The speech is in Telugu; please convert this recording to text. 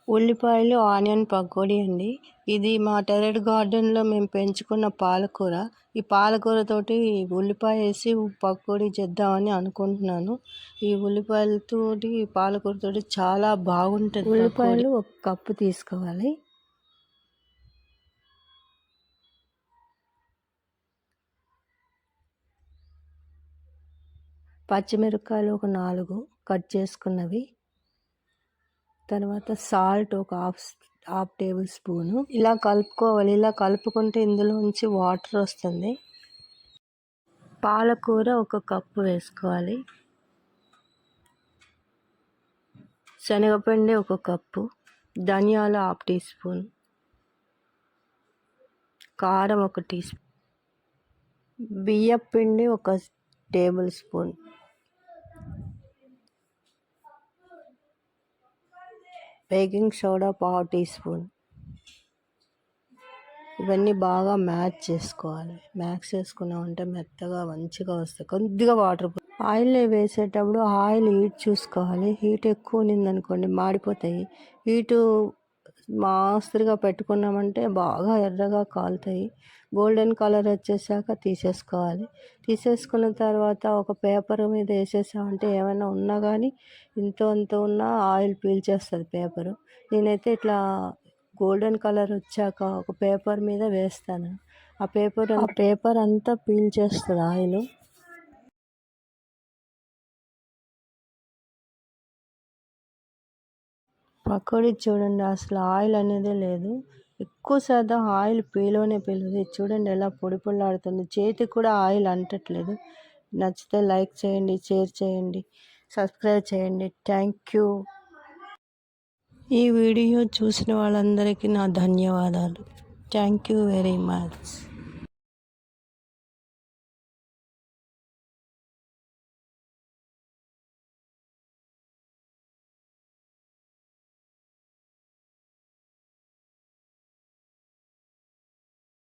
ఉల్లిపాయలు ఆనియన్ పకోడీ అండి. ఇది మా టెర్రస్ గార్డెన్లో మేము పెంచుకున్న పాలకూర. ఈ పాలకూరతోటి ఉల్లిపాయ వేసి పకోడీ చేద్దామని అనుకుంటున్నాను. ఈ ఉల్లిపాయలతోటి పాలకూరతోటి చాలా బాగుంటుంది. ఉల్లిపాయలు 1 కప్పు తీసుకోవాలి. పచ్చిమిరపకాయలు ఒక 4 కట్ చేసుకున్నవి. తర్వాత సాల్ట్ ఒక హాఫ్ టేబుల్ స్పూను. ఇలా కలుపుకోవాలి. ఇలా కలుపుకుంటే ఇందులోంచి వాటర్ వస్తుంది. పాలకూర 1 కప్పు వేసుకోవాలి. శనగపిండి 1 కప్పు, ధనియాలు హాఫ్ టీ స్పూన్, కారం 1 టీ స్పూన్, బియ్యపు పిండి 1 టేబుల్ స్పూన్, బేకింగ్ సోడా పావు టీ స్పూన్. ఇవన్నీ బాగా మ్యాచ్ చేసుకోవాలి. మ్యాచ్ చేసుకున్నామంటే మెత్తగా మంచిగా వస్తాయి. కొద్దిగా వాటర్ ఆయిల్ వేసేటప్పుడు ఆయిల్ హీట్ చూసుకోవాలి. హీట్ ఎక్కువ ఉన్నిందనుకోండి మాడిపోతాయి. హీటు మాస్తుగా పెట్టుకున్నామంటే బాగా ఎర్రగా కాలుతాయి. గోల్డెన్ కలర్ వచ్చేసాక తీసేసుకోవాలి. తీసేసుకున్న తర్వాత ఒక పేపర్ మీద వేసేసామంటే ఏమైనా ఉన్నా కానీ అంత ఉన్నా ఆయిల్ పీల్చేస్తుంది పేపరు. నేనైతే ఇట్లా గోల్డెన్ కలర్ వచ్చాక ఒక పేపర్ మీద వేస్తాను. ఆ పేపర్ అంతా పీల్చేస్తుంది ఆయిల్. పకోడీ చూడండి, అసలు ఆయిల్ అనేదే లేదు. ఎక్కువ శాతం ఆయిల్ పీలదు. చూడండి ఎలా పొడి పొడిలాడుతుంది. చేతికి కూడా ఆయిల్ అంటట్లేదు. నచ్చితే లైక్ చేయండి, షేర్ చేయండి, సబ్స్క్రైబ్ చేయండి. Thank you. ఈ వీడియో చూసిన వాళ్ళందరికీ నా ధన్యవాదాలు. Thank you very much.